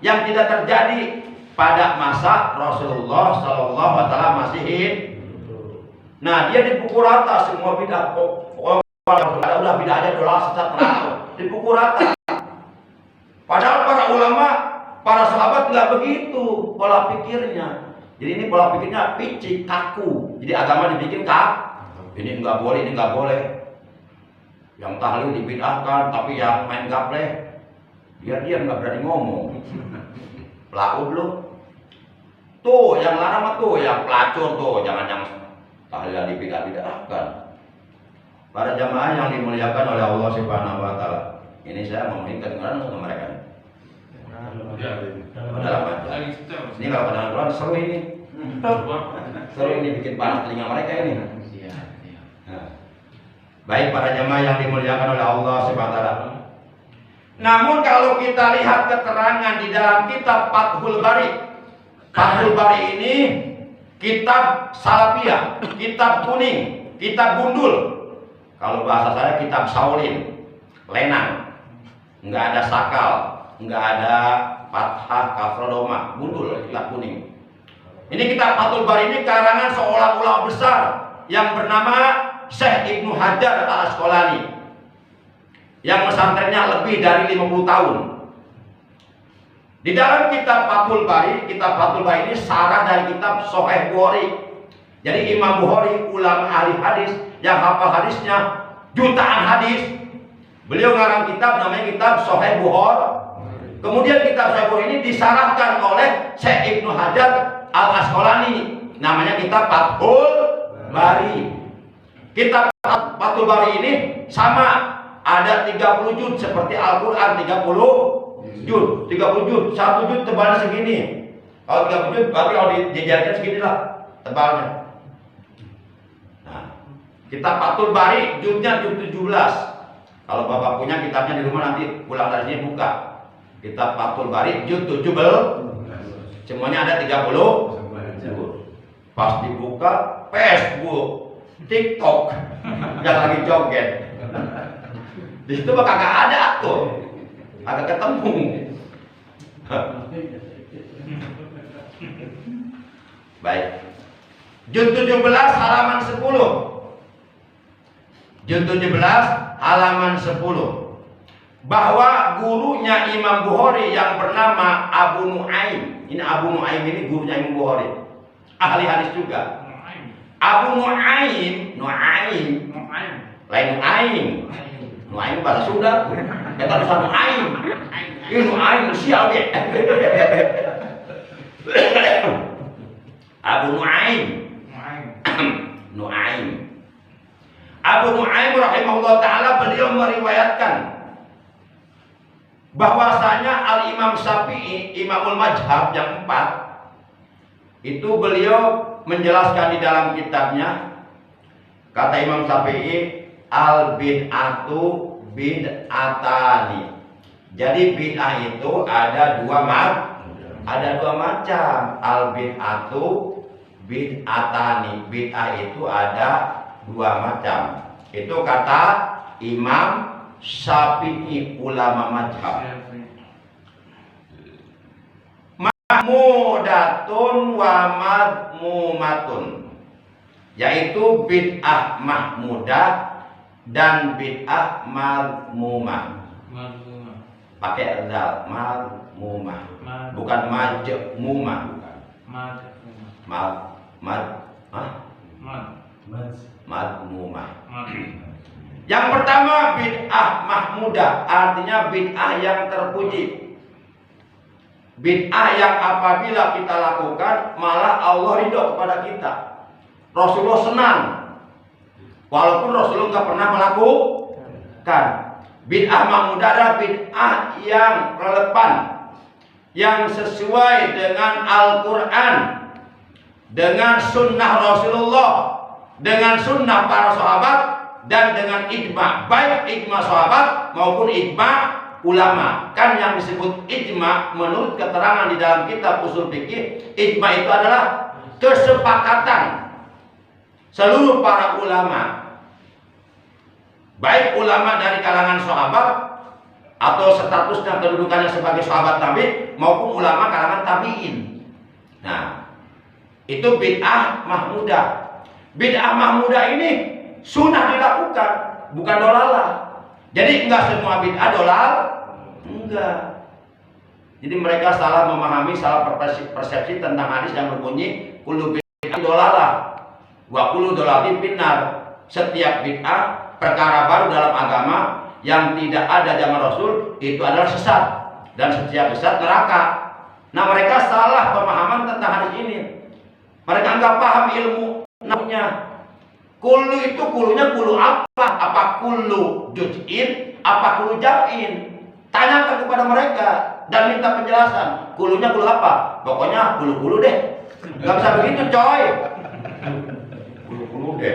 yang tidak terjadi pada masa Rasulullah sallallahu alaihi wasallam masih hidup. Nah, dia dipukul rata semua bid'ah. Udah bid'ah aja dolar sesat terang, dipukul rata. Padahal para ulama, para sahabat nggak begitu pola pikirnya. Jadi ini pola pikirnya picik, kaku. Jadi agama dibikin kaku. Ini nggak boleh, ini nggak boleh. Yang tahlil dibid'ahkan, tapi yang main gapleh, dia nggak berani ngomong. Pelaku belum. Tuh, yang larang tuh, yang pelacur tuh, jangan yang tahlil dibid'ahkan. Para jamaah yang dimuliakan oleh Allah Subhanahu wa taala. Ini saya ngomongin kedengaran sama mereka. Dalam aja. Ini kalau pada Quran seru ini. Seru ini bikin panas telinga mereka ini. Nah. Baik para jamaah yang dimuliakan oleh Allah Subhanahu wa taala. Namun kalau kita lihat keterangan di dalam kitab Fathul Bari. Fathul Bari ini kitab salafiyah, kitab kuning, kitab gundul. Kalau bahasa saya kitab Saulin, lenang, nggak ada sakal, nggak ada fathah, kafrodoma, gundul, kitab kuning. Ini kitab Fathul Bari ini karangan seorang ulama besar yang bernama Syekh Ibnu Hajar al-Asqalani, yang pesantrennya lebih dari 50 tahun. Di dalam kitab Fathul Bari ini sarah dari kitab Sahih Bukhari. Jadi Imam Bukhari, ulama ahli hadis yang hafal hadisnya jutaan hadis. Beliau ngarang kitab namanya kitab Sahih Bukhari. Kemudian kitab Sahih Bukhari ini disarahkan oleh Syekh Ibnu Hajar al-Asqalani. Namanya kitab Fathul Bari. Kitab Fathul Bari ini sama, ada 30 juz seperti Al-Qur'an 30 juz. 30 juz, 1 juz tebalnya segini. Kalau 30 juz berarti kalau dijajarkan seginilah tebalnya. Kitab Fathul Bari juznya juz 17. Kalau Bapak punya kitabnya di rumah nanti pulang dari sini buka. Kitab Fathul Bari juz 17. Semuanya ada 30 juz. Pas dibuka Facebook, TikTok yang lagi joget. Di situ bakal kagak ada tuh. Agak ketemu. Baik. Juz 17 halaman 10. Juz 17 halaman 10. Bahwa gurunya Imam Bukhari yang bernama Abu Nuaim. Ini Abu Nuaim ini gurunya Imam Bukhari. Ahli hadis juga. Abu Nuaim, lain Nuaim. Nuaim bahasa Sunda. Kita bisa Nuaim. Ini Nuaim sial deh. Abu Nuaim. Nuaim. Abu Nuaim rahimahullah ta'ala beliau meriwayatkan bahwasanya Al-Imam Syafi'i, Imamul Mazhab yang 4, itu beliau menjelaskan di dalam kitabnya, kata Imam Syafi'i, al-bid'atu bid'atani. Jadi bid'ah itu ada dua macam. Al-bid'atu bid'atani. Bid'ah itu ada dua macam. Itu kata Imam Syafi'i, ulama mazhab. Mahmudatun wa madmumatun, yaitu bid'ah mahmudah dan bid'ah madmumah. Pakai zal, madmumah, bukan majmumah. Madmumah. Yang pertama bid'ah mahmudah, artinya bid'ah yang terpuji. Bid'ah yang apabila kita lakukan malah Allah ridho kepada kita. Rasulullah senang, walaupun Rasulullah nggak pernah melakukan. Bid'ah mahmudah adalah bid'ah yang relevan, yang sesuai dengan Al-Quran, dengan sunnah Rasulullah, dengan sunnah para sahabat dan dengan ijma, baik ijma sahabat maupun ijma ulama. Kan yang disebut ijma menurut keterangan di dalam kitab usul fikih, ijma itu adalah kesepakatan seluruh para ulama, baik ulama dari kalangan sahabat atau statusnya kedudukannya sebagai sahabat Nabi maupun ulama kalangan tabi'in. Nah, itu bid'ah mahmudah. Bid'ah mahmudah ini sunnah dilakukan, bukan dolalah. Jadi enggak semua bid'ah dolal, enggak. Jadi mereka salah memahami, salah persepsi tentang hadis yang berbunyi kullu bid'ah dolalah wa kullu dolalatin finnar. Setiap bid'ah, perkara baru dalam agama yang tidak ada zaman Rasul, itu adalah sesat, dan setiap sesat neraka. Nah, mereka salah pemahaman tentang hadis ini. Mereka nggak paham ilmu namanya. Kulu itu kulunya kulu apa? Apa kulu juz'in? Apa kulu jam'in? Tanyakan kepada mereka dan minta penjelasan. Kulunya kulu apa? Pokoknya kulu-kulu deh. Nggak bisa begitu, coy. Kulu-kulu deh.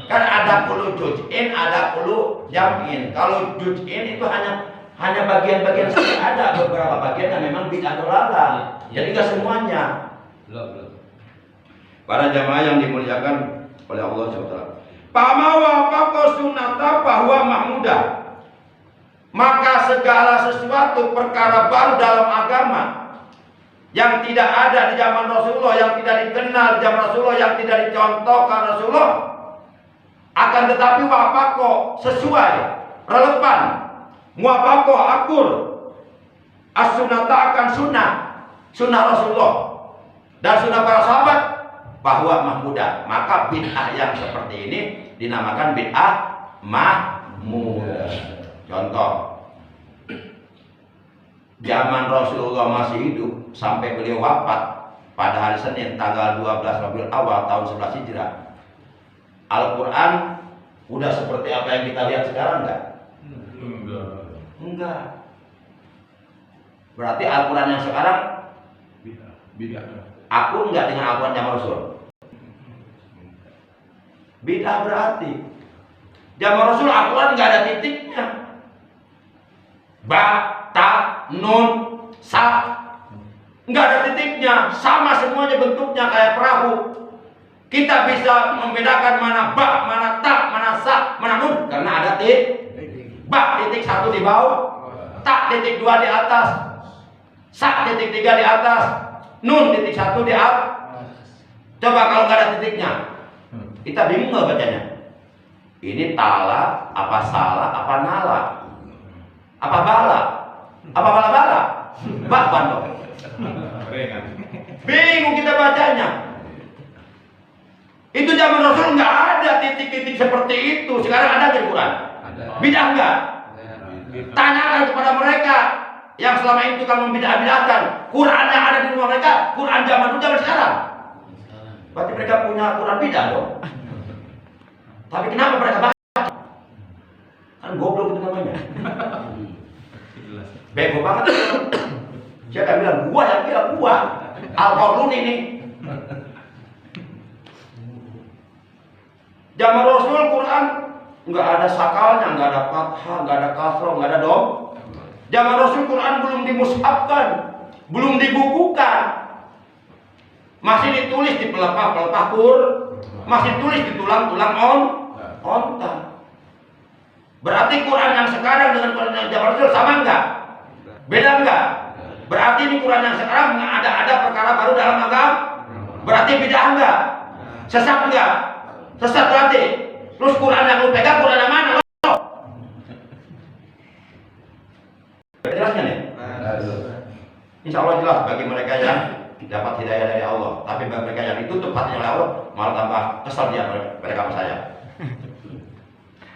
Kan ada kulu juz'in, ada kulu jam'in. Kalau juz'in itu hanya bagian-bagian saja, ada beberapa bagian yang memang bid'ah dolalah. Jadi nggak semuanya. Para jamaah yang dimuliakan oleh Allah SWT. Fama wafaqa sunnata bahwa mahmudah. Maka segala sesuatu perkara baru dalam agama yang tidak ada di zaman Rasulullah, yang tidak dikenal di zaman Rasulullah, yang tidak dicontohkan Rasulullah, akan tetapi wafaqo sesuai, relevan, muwafaqo akur, as-sunnata akan sunnah Rasulullah dan sunnah para sahabat, bahwa mahmudah. Maka bid'ah yang seperti ini dinamakan bid'ah mahmudah. Contoh, zaman Rasulullah masih hidup sampai beliau wafat pada hari Senin tanggal 12 Rabiul Awal tahun 11 Hijrah, Al-Quran udah seperti apa yang kita lihat sekarang enggak? Enggak. Berarti Al-Quran yang sekarang bid'ah. Aku enggak dengan Al-Quran zaman Rasul. Bid'ah berarti zaman Rasul Al-Quran enggak ada titiknya. Ba, ta, nun, sa, enggak ada titiknya, sama semuanya bentuknya kayak perahu. Kita bisa membedakan mana ba, mana ta, mana sa, mana nun karena ada titik. Ba titik 1 di bawah, ta titik 2 di atas, sa titik 3 di atas, nun titik 1 di atas. Coba kalau nggak ada titiknya, kita bingung nggak bacanya? Ini tala, apa salah, apa nala, apa bala, apa bala-bala, bakwan dong. Bingung kita bacanya. Itu zaman Rasul nggak ada titik-titik seperti itu. Sekarang ada di Quran. Bid'ah enggak? Tanyakan kepada mereka yang selama itu kamu bidah-bidahkan. Quran yang ada di rumah mereka, Quran zaman dulu zaman sekarang. Berarti mereka punya Quran bidah dong. Tapi kenapa mereka baca? Kan goblok itu namanya. Bego banget. Siapa bilang gua yang bilang gua? Al-Qur'an ini. Zaman Rasul Quran nggak ada sakalnya, nggak ada fathah, nggak ada kasroh, nggak ada dom. Zaman Rasul Quran belum dimushafkan, belum dibukukan, masih ditulis di pelepah-pelepah masih ditulis di tulang-tulang onta. Berarti Quran yang sekarang dengan Quran yang zaman Rasul sama nggak? Beda nggak? Berarti ini Quran yang sekarang ada perkara baru dalam agama. Berarti beda nggak? Sesat nggak? Sesat berarti. Terus Quran yang lu pegang Quran yang mana? Jelasnya nih? Insya Allah jelas bagi mereka yang dapat hidayah dari Allah. Tapi bagi mereka yang ditutup hatinya oleh Allah, malah tambah kesal dia mereka sama saya.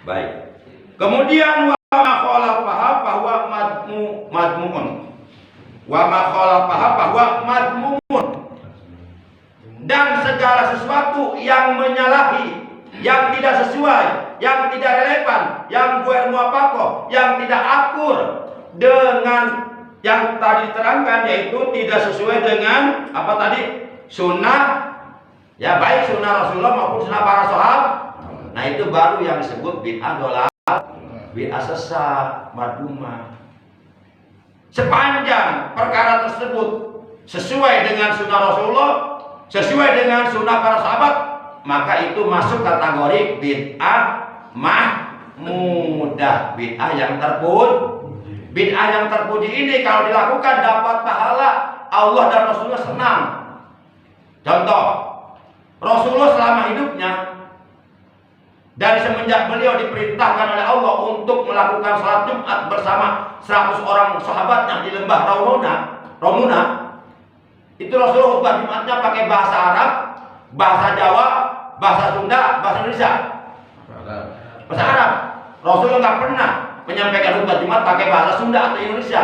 Baik. Kemudian wa ma khalafaha bahwa madmuun. Wa ma khalafaha bahwa madmuun. Dan segala sesuatu yang menyalahi, yang tidak sesuai, yang tidak relevan, yang ghairu muwafaqah, yang tidak akur dengan yang tadi diterangkan, yaitu tidak sesuai dengan apa tadi? sunnah, ya baik sunnah Rasulullah maupun sunnah para sahabat. Nah itu baru yang disebut bid'ah dolal, bid'ah sesat, madumah. Sepanjang perkara tersebut sesuai dengan sunnah Rasulullah, sesuai dengan sunnah para sahabat, maka itu masuk kategori bid'ah mahmudah, bid'ah yang terpuji. Bid'ah yang terpuji ini kalau dilakukan dapat pahala, Allah dan Rasulullah senang. Contoh, Rasulullah selama hidupnya dari semenjak beliau diperintahkan oleh Allah untuk melakukan salat Jumat bersama 100 orang sahabatnya di lembah Romuna, itu Rasulullah khutbah Jumatnya pakai bahasa Arab, bahasa Jawa, bahasa Sunda, bahasa Indonesia. Bahasa Arab. Rasulullah nggak pernah menyampaikan khutbah Jumat pakai bahasa Sunda atau Indonesia.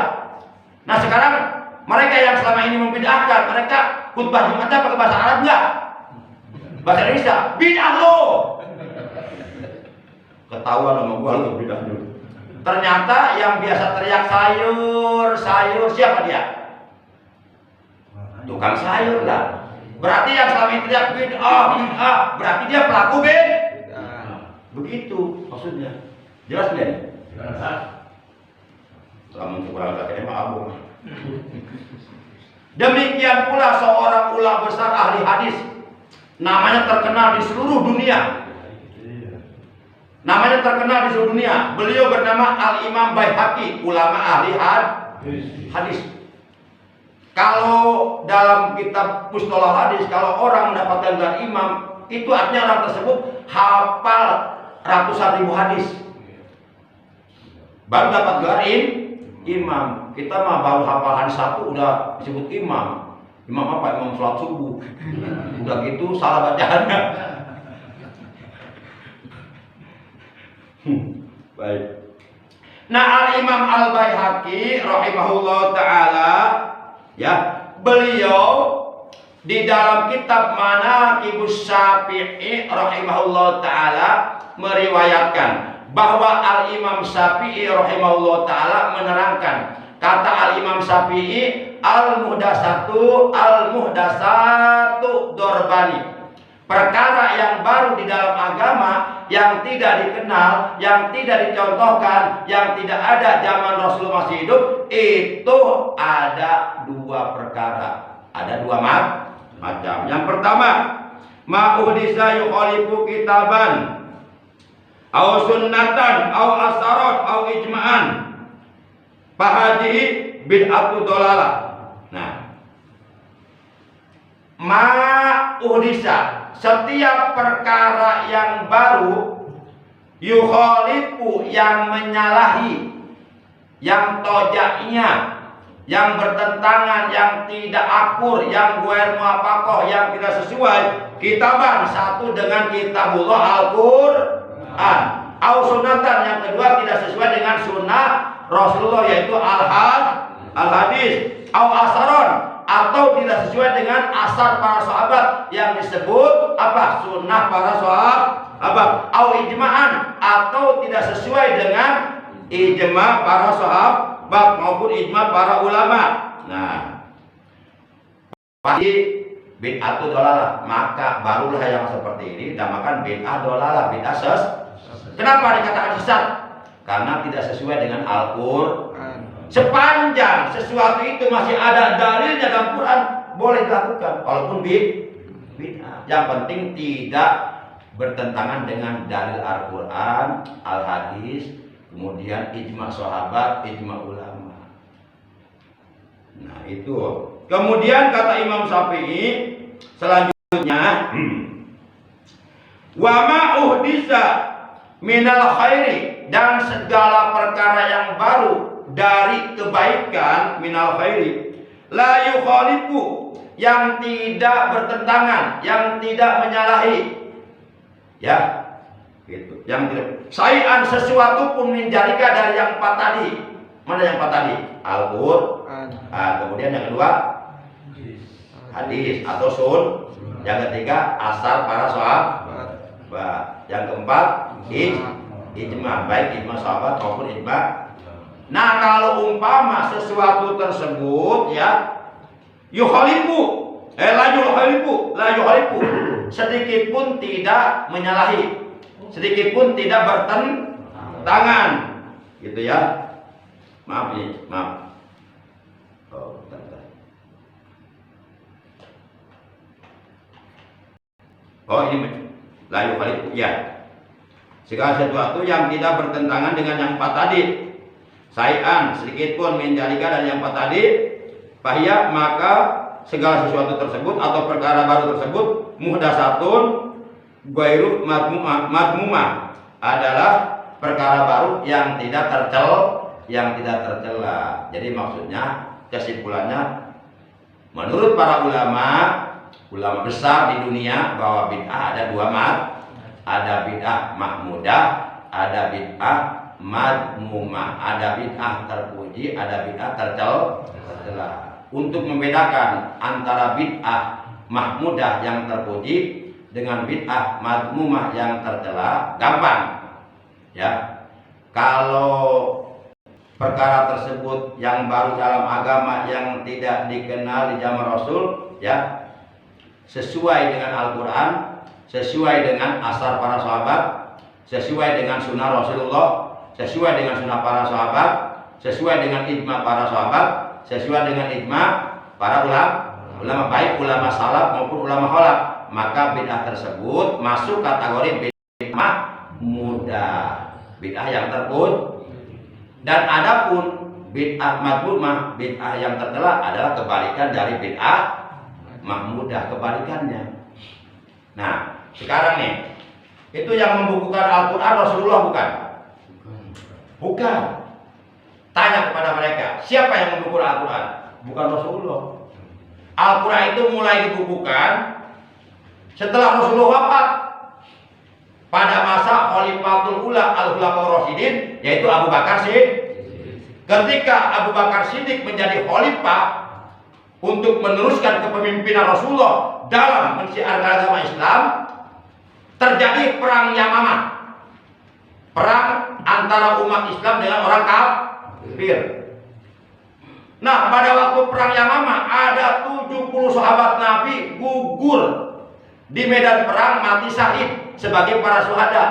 Nah sekarang mereka yang selama ini membid'ahkan, mereka khutbah Jumatnya pakai bahasa Arab enggak? Bahasa Indonesia. Bid'ah lo. Ketahuan sama gua lu bid'ah dulu. Ternyata yang biasa teriak sayur siapa dia? Tukang sayur lah. Berarti yang selama ini teriak bid'ah, berarti dia pelaku bid'ah. Begitu maksudnya. Jelas nggak nih? Selama kurang kakeknya mah abu. Demikian pula seorang ulama besar ahli hadis, namanya terkenal di seluruh dunia. Beliau bernama Al-Imam Baihaqi, ulama ahli hadis. Kalau dalam kitab mustalah hadis, kalau orang mendapatkan gelar imam, itu artinya orang tersebut hafal ratusan ribu hadis. Baru dapat gelar imam. Kita mah baru hafal hadis satu udah disebut imam. Imam apa? Imam sholat subuh. Udah gitu salah bacaannya. Baik. Nah, Al-Imam Al-Baihaqi rahimahullah taala, ya, beliau di dalam kitab Manaqibus Syafi'i rahimahullah taala meriwayatkan bahwa Al-Imam Syafi'i rahimahullah taala menerangkan, kata Al-Imam Syafi'i, al-muhdasatu dorbani. Perkara yang baru di dalam agama, yang tidak dikenal, yang tidak dicontohkan, yang tidak ada zaman Rasulullah masih hidup, itu ada dua perkara. Ada dua macam. Yang pertama, ma'uhdisa yukhalifu kitaban au sunnatan au asarat au ijma'an fahadihi bid'atu dolalah. Nah, ma'uhdisa, setiap perkara yang baru, yukhalifu, yang menyalahi, yang tojaknya, yang bertentangan, yang tidak akur, yang guer muafakoh, yang tidak sesuai kitaban, satu dengan kitabullah Al-Quran, au sunatan, yang kedua tidak sesuai dengan sunnah Rasulullah, yaitu al-hadis, au asaron, atau tidak sesuai dengan asar para sahabat yang disebut apa? Sunnah para sahabat, au ijma'an, atau tidak sesuai dengan ijma' para sahabat maupun ijma' para ulama. Nah, pasti bid'atu dolalah, maka barulah yang seperti ini dinamakan bid'ah dolalah, bid'ah sesat. Kenapa dikatakan sesat? Karena tidak sesuai dengan Al-Quran. Sepanjang sesuatu itu masih ada dalilnya dalam Quran, boleh dilakukan walaupun bid'ah. Yang penting tidak bertentangan dengan dalil Al-Quran, Al-Hadis, kemudian ijma' sahabat, ijma' ulama. Nah itu. Kemudian kata Imam Syafi'i selanjutnya, wa ma uhdisa minal khairi, dan segala perkara yang baru dari kebaikan, minal khairi, la yukhalifu, yang tidak bertentangan, yang tidak menyalahi, ya, gitu. Yang tidak syai'an, sesuatu pun menjalika dari yang empat tadi. Mana yang empat tadi? Al-Quran. Kemudian yang kedua hadis atau sun. Yang ketiga asar para sahabat. Yang keempat ijma, baik ijma sahabat maupun ijma. Nah, kalau umpama sesuatu tersebut, ya, yukhalifu, La yuhalifu, sedikit pun tidak menyalahi, sedikit pun tidak bertentangan, gitu ya. Maaf nih, maaf. Oh, bentar. Oh, ini la yuhalifu, ya. Segala sesuatu yang tidak bertentangan dengan yang empat tadi, syai'an, sedikit pun menjalika dan yang empat tadi, fahiyya, maka segala sesuatu tersebut atau perkara baru tersebut muhdatsatun ghairu madmumah, adalah perkara baru yang tidak tercela. Jadi maksudnya, kesimpulannya, menurut para ulama besar di dunia, bahwa bid'ah ada dua ada bid'ah mahmudah, ada bid'ah madmumah, ada bid'ah terpuji, ada bid'ah tercela. Untuk membedakan antara bid'ah mahmudah yang terpuji dengan bid'ah madmumah yang tercela gampang, ya. Kalau perkara tersebut yang baru dalam agama, yang tidak dikenal di zaman Rasul, ya, sesuai dengan Al-Quran, sesuai dengan asar para sahabat, sesuai dengan sunnah Rasulullah, sesuai dengan sunnah para sahabat, sesuai dengan ijma para sahabat, sesuai dengan ijma para ulama baik ulama salaf maupun ulama khalaf, maka bid'ah tersebut masuk kategori bid'ah mudah, bid'ah yang terpuji. Dan adapun bid'ah madmumah, bid'ah yang tercela, adalah kebalikan dari bid'ah mahmudah, kebalikannya. Nah, sekarang nih, itu yang membukukan Al-Quran Rasulullah bukan? Bukan. Tanya kepada mereka, siapa yang membukukan Al-Quran? Bukan Rasulullah. Al-Quran itu mulai dibukukan setelah Rasulullah wafat, pada masa Khalifatul Ula Al-Khulafaur Rasyidin, yaitu Abu Bakar Siddiq. Ketika Abu Bakar Siddiq menjadi khalifah untuk meneruskan kepemimpinan Rasulullah dalam mensiarkan agama Islam, terjadi perang Yamamah, perang antara umat Islam dengan orang kafir. Nah, pada waktu perang Yamamah ada 70 sahabat Nabi gugur di medan perang, mati syahid sebagai para syuhada.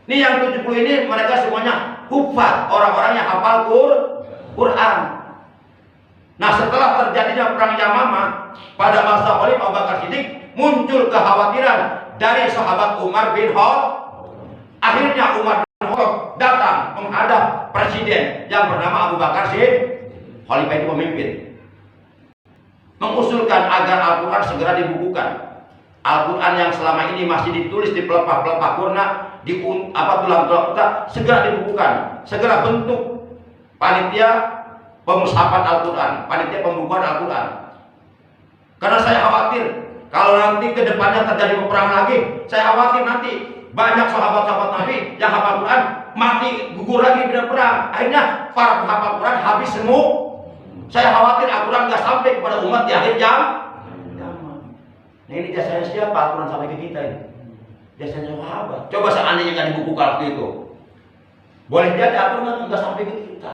Ini yang 70 ini mereka semuanya hufaz, orang-orang yang hafal Quran. Nah, setelah terjadinya perang Yamamah pada masa Khalifah Abu Bakar Siddiq, muncul kekhawatiran dari sahabat Umar bin Khattab. Akhirnya Umar bin Khattab datang menghadap presiden yang bernama Abu Bakar Siddiq. Khalifah itu pemimpin, mengusulkan agar Al-Quran segera dibukukan. Al-Quran yang selama ini masih ditulis di pelepah-pelepah kurna, di tulang-tulang kita, segera dibukukan. Segera bentuk panitia pemushapan Al-Quran, panitia pembukuan Al-Quran. Karena saya khawatir kalau nanti ke depannya terjadi peperangan lagi, saya khawatir nanti banyak sahabat-sahabat Nabi yang hafal Quran mati gugur lagi di perang. Akhirnya para penghafal Quran habis semua. Saya khawatir Al-Quran nggak sampai kepada umat di akhir zaman. Nah, ini jasanya siapa Al-Quran sampai ke kita ini? Jasanya sahabat. Coba seandainya nggak dibukukan waktu itu, boleh jadi Al-Quran nggak sampai ke kita.